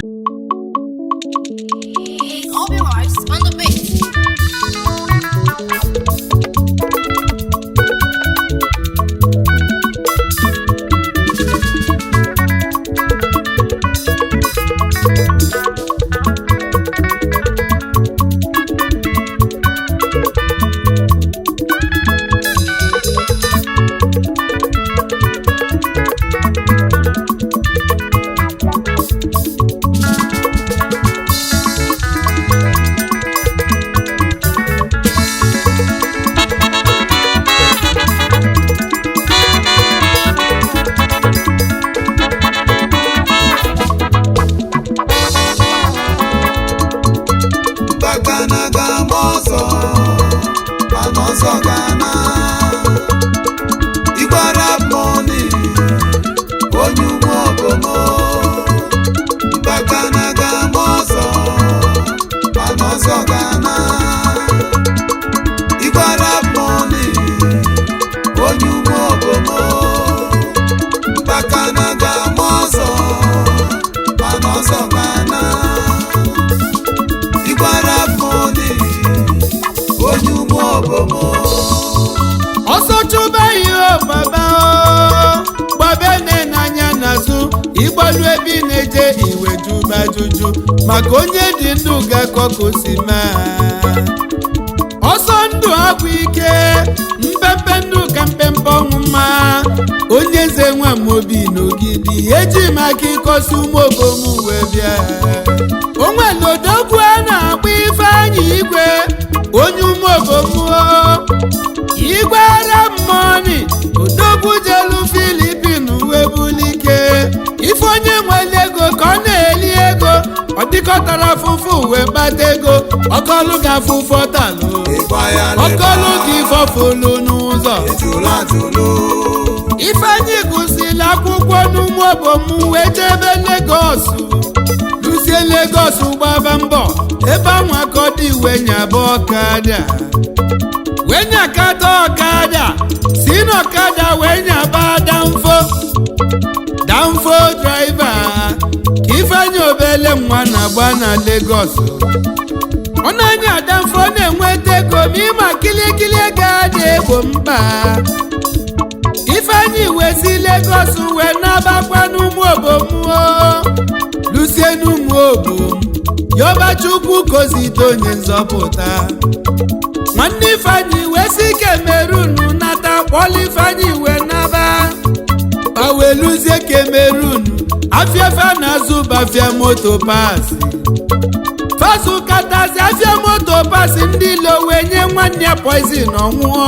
Obi Rice on the beat. maka onye dị ndụ ga-akọ si mee ọsọ ndụ agwụ ike mpempe ndụ ka mpempe ọnwụ mma onye nze nwa m obi n'ogidi eji maka ịkọsi ụmụ obom wee bịa onwe n'odogwu a na-agba Ifeanyị Igwe onye ụmụ obom Igwe Arab Money odogwu jelu Filipin wee bulike ife onye nwere ego ka ọ na-eli ego ọ dịkọtara afụfụ wee kpata ego ọkọlụ ga afụfụ ọtalụ ọkọlụ ga ifọfụlụ n'ụzọ Ifeanyị gụsịrị akwụkwọ n'ụmụ obom wee jebe Lagos lusie Lagos gbaba mbọ ebe anwa ka ọ dị wenyaba ọkada wenyakata ọkada si n'ọkada wenyaba danfo driver ka Ifeanyị obele nwa na-agba na Lagos ọ na-anya danfo na-enweta ego ma ịma kilikili ego adị egbo mkpa Ifeanyị wezi Lagos wee nabakwa n'ụmụ obom lusie n'ụmụ obom yọba Chukwu kozite onye nzọpụta nwanne Ifeanyị wee si Cameroon nata kpọlụ Ifeanyị wee naba paweluzie Cameroon afịafa na-azụ bafia moto pasi fasu katazi afia moto pasi ndị lo wee nye nwanne ya poison ọnwụọ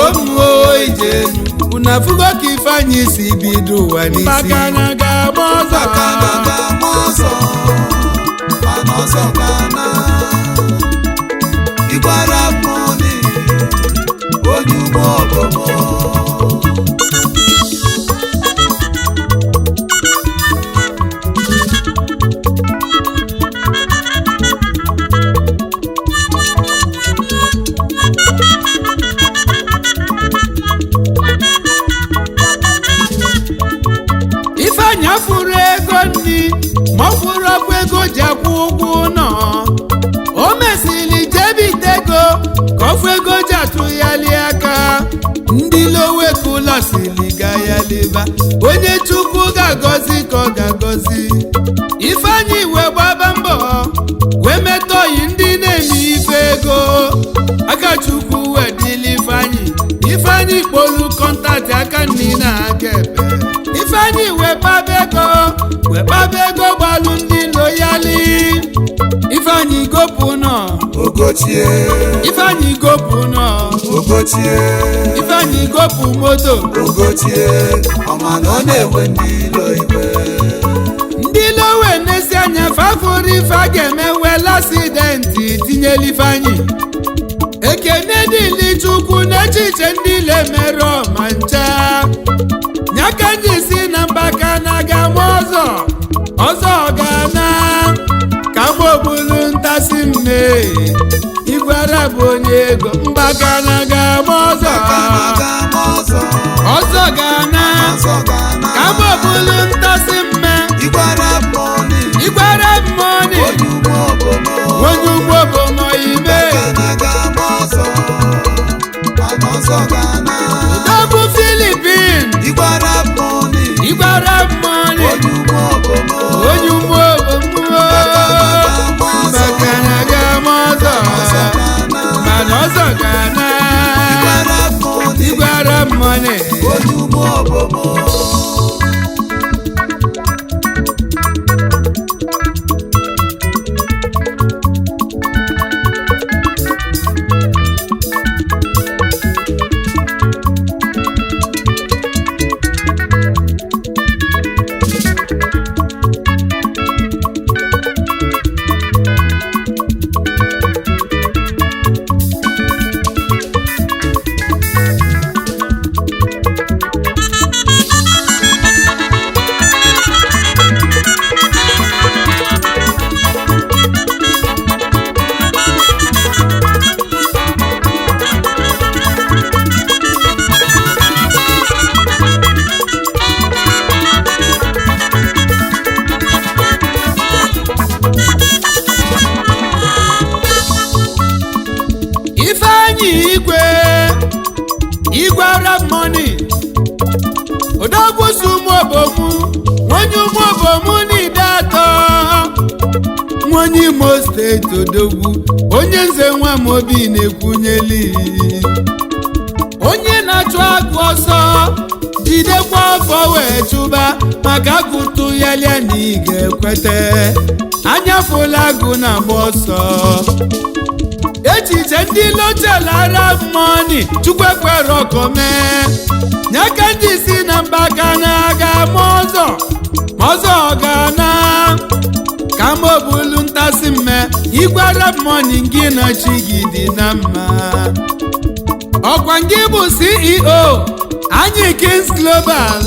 omuo ijenu unafugo ka Ifeanyị si bido ụwa n'isi bakana ga-agba ọzọ Igwe Arab Money onye ụmụ obom Ifeanyị afụrụ ego nri ma ọ fụrụ ọkwa ego ji akwụ ụgwọ ụlọ o mesịrị jebite ego ka ọfụ ego ji atụghali aka ndị lowekula siri ga ya leba onye Chukwu ga-agọzi ka ọ ga-agọzi Ifeanyị wee gbaba mbọ wee metọ oyi ndị na-eme ife ego aka Chukwu wee dịla Ifeanyị kpolu kọntaktị aka nri na aka ebe Ifeanyị wee kpaba ego gbalụ ndị loyali Ifeanyị gopụ nọ ogochie Ifeanyị gopụ nọ ogochie Ifeanyị gopụ moto ogochie ọmana ọ na-enwe ndị ilo iwe ndị lowe n'ezi anya fafụrụ ife a ga-eme wel asidenti tinyela Ifeanyị ekene dịli Chukwu n'echiche ndị ile mere ọma ncha nyaka nji si na mbaka na ga-ama ọzọ ga-na ka mobulu ntasi mme Igwe Arab onye ego mbaka na ga-ama ọzọ ga-na ka mobulu ntasi mme nwa onye Imo steeti odogwu onye nze nwa m obi na-ekwunyeli onye na-achụ agụ ọsọ jidekwa ọfọ wee chụba maka agụtụ ya lia na ị ga-ekwete anya fụla agụ na agba ọsọ echiche ndị lochelara mọni chukwu ekwere ọkome nyaka ndị si na mba ka na-aga ma ọzọ ga-na ka m obulu ntasi mme igwara mọni gị na chi gị dị na mma ọkwa gị bụ CEO anyị Kings Global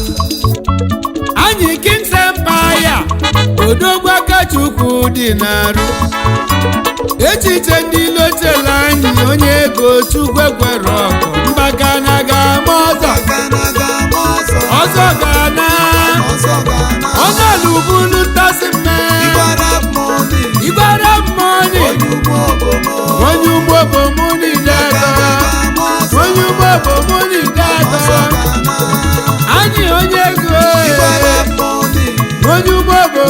anyị Kings Empire odogwu Akachukwu dị n'arụ echiche ndị lotela anyị onye ego chukwu ekwere ọkụ mgbaka na-aga ma ọzọ ga-na ọnọlụbulu ntasi mme Igwara mmọnị onye ugbo bụ mụ n'idata onye ugbo bụ mụ n'idata anyị onye ego onye ugbo bụ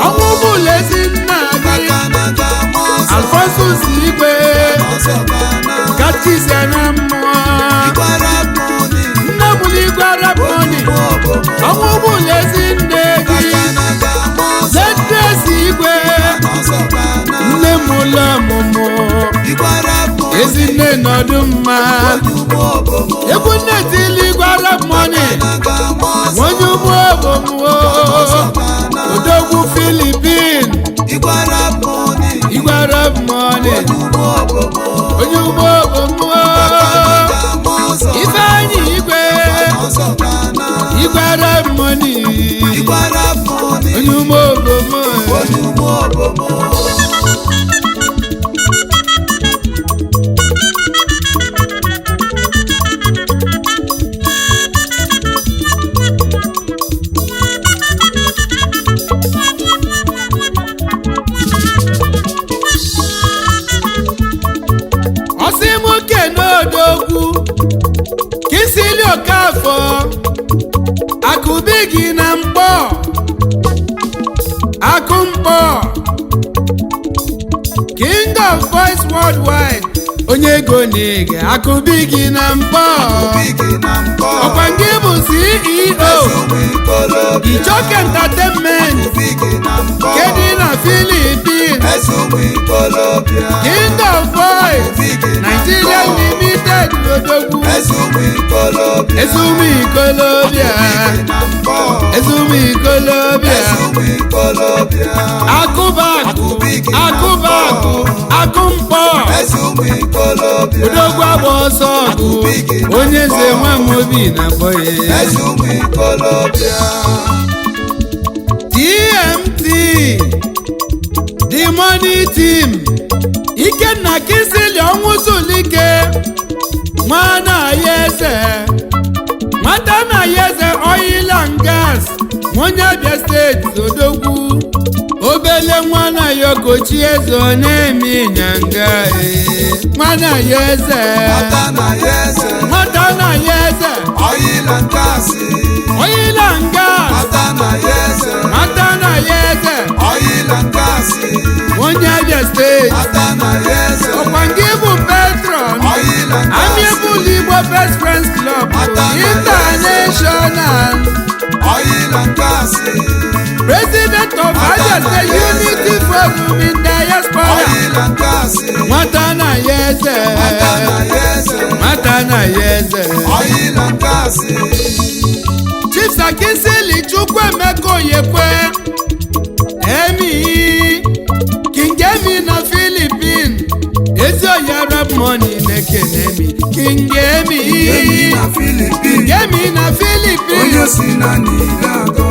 ọnwụ ụgbọala ezi nna gị Alfonsus Igwe Katkisia na mmụọ nna m n'Igwara mmọnị ọnwụ ụgbọala ezi nne gị Zetresi Igwe nne m ụlọ ọmụmụ ezinne nọdụ mma egwu nne tili Igwara mmọnị onye ugbo obomuo odogwu Filipin Igwara mmọnị onye ugbo obomuo Ifeanyi Igwe Igwara mmọnị onye ugbo obomuo Osimuke n'odogwu Kisili Okafọ Akụbigi na mkpọ Akụmkpọ King of Voice Worldwide onye ego na-ege Akụbigi na mkpọ ọkwa gị bụ CEO Ichoke Entertainment kedị na Philippines King of Voice Nigeria Limited odogwu Ezumikolobia Akụbakụ Akụmkpọ odogwu agba ọsọ ọgụ onye nze nwa m obi na-akpọye TMT The Money Team Ikenna Kisili Ọnwụzulike nwana ya eze nwata na ya eze Oil and Gas onye Abia steeti odogwu obele nwana ya okochi eze ọ na-eme ịnyanga nwana ya eze nwata na ya eze Oil and Gas nwata na ya eze onye Abia steeti ọkwa nke bụ patron Amiable Igbo Best Friends Club International President of Abia State Unity Forum in Diaspora nwata na ya eze Chief Sakisili Chukwuemeka Oyekwe Emi King Emi na Philippine ezi Oyara money na-ekene mi King Emi na Philippine onye si na Nidago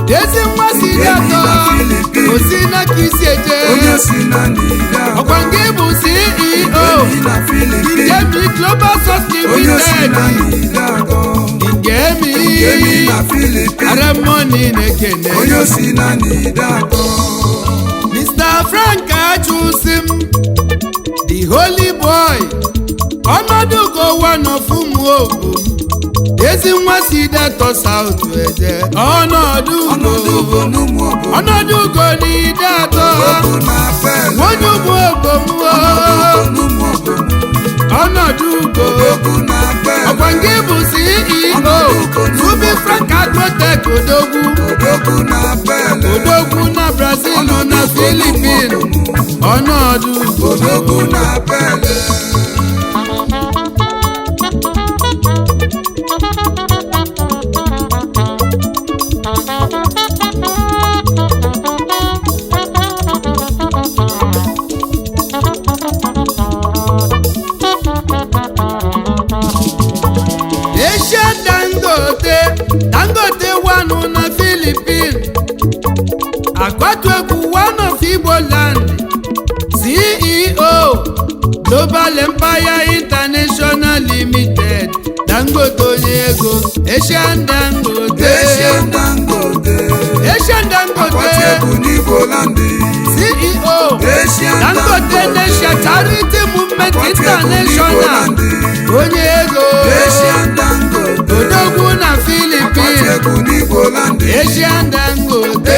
ezi nwa si dago osi na kisi eje onye si na Nidago ọkwa nke bụ CEO King Emi Global Source onye si na Limited Nidago King Emi na Philippines ara money na-ekene onye si na Nidago Mr. Frank Achusim the holy boy ọnọdụ go one of ụmụ ogbo ezi nwa si Delta South eje ọnọdụ ugo n'ide atọ onye ugbo ogomwo ọnọdụ ugo ọkwa nke bụ CEO Zubi Frank Agrotech odogwu na Brazil na Philippines ọnọdụ ugo Dangote wanu na Philippines Akwatuegwu one of Igbo land CEO Global Empire International Limited Dangote onye ego Asian Dangote Akwatuegwu n'Igbo land CEO Dangote Nation Charity Movement International onye ego odogwu na Philippines Asian Dangote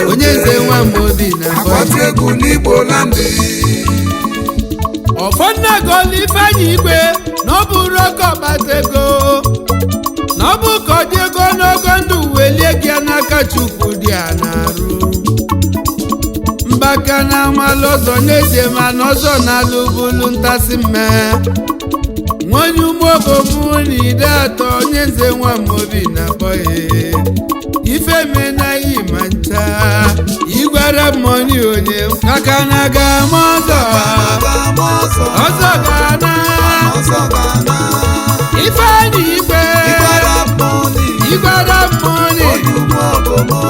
onye nze Nwamobi na ọfọnnagolu Ifeanyi Igwe na ọ bụrụ oke ọbatego na ọ bụ ka ọ dị ego n'ogo ndụ welie gị n'aka Chukwu dị a na-arụ mbaka na amalụ ọzọ n'ezie mana ọzọ na-alụbulu ntasị mme nwanyị ụmụobomu n'ide atọ onye nze Nwamobi na-akpọghị ife menaghị ma ncha igwara mmọnị onye maka na ga-ama ọzọ ga-ana Ifeanyi Igwe igwara mmọnị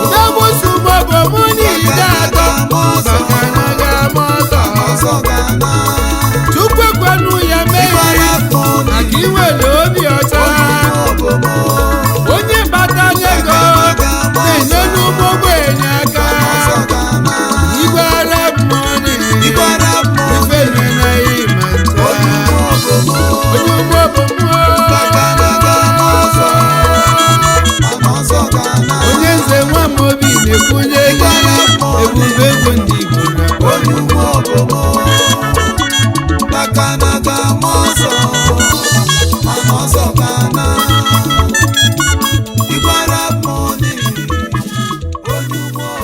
udogbusu ụmụobomu n'ide atọ maka na ga-ama ọzọ Chukwu ekwenụ ya mee maka inwere obi ọcha onye batara ego na-enye n'ụmụ ogbenye aka igwara mmọnị ife menaghị ma ncha onye ụmụobomu onye nze Nwamobi na-ekwunye ebube ego ndị Igbo na